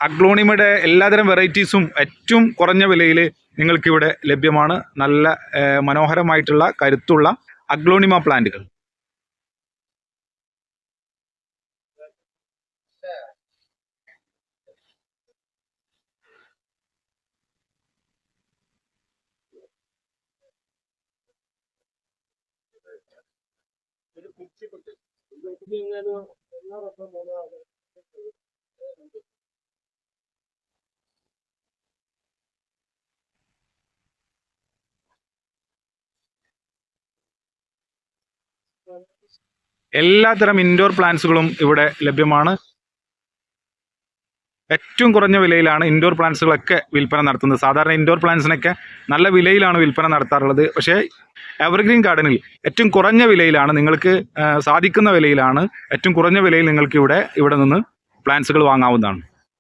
അഗ്ലോണിമയുടെ എല്ലാതരം വെറൈറ്റീസും ഏറ്റവും കുറഞ്ഞ വിലയിൽ നിങ്ങൾക്കിവിടെ ലഭ്യമാണ്. നല്ല മനോഹരമായിട്ടുള്ള കരുത്തുള്ള അഗ്ലോണിമ പ്ലാന്റുകൾ. എല്ലാത്തരം ഇൻഡോർ പ്ലാന്റ്സുകളും ഇവിടെ ലഭ്യമാണ്. ഏറ്റവും കുറഞ്ഞ വിലയിലാണ് ഇൻഡോർ പ്ലാന്റ്സുകളൊക്കെ വിൽപ്പന നടത്തുന്നത്. സാധാരണ ഇൻഡോർ പ്ലാന്റ്സിനൊക്കെ നല്ല വിലയിലാണ് വിൽപ്പന നടത്താറുള്ളത്. പക്ഷേ എവർഗ്രീൻ ഗാർഡനിൽ ഏറ്റവും കുറഞ്ഞ വിലയിലാണ്, നിങ്ങൾക്ക് സാധിക്കുന്ന വിലയിലാണ്, ഏറ്റവും കുറഞ്ഞ വിലയിൽ നിങ്ങൾക്ക് ഇവിടെ നിന്ന് പ്ലാന്റ്സുകൾ വാങ്ങാവുന്നതാണ്.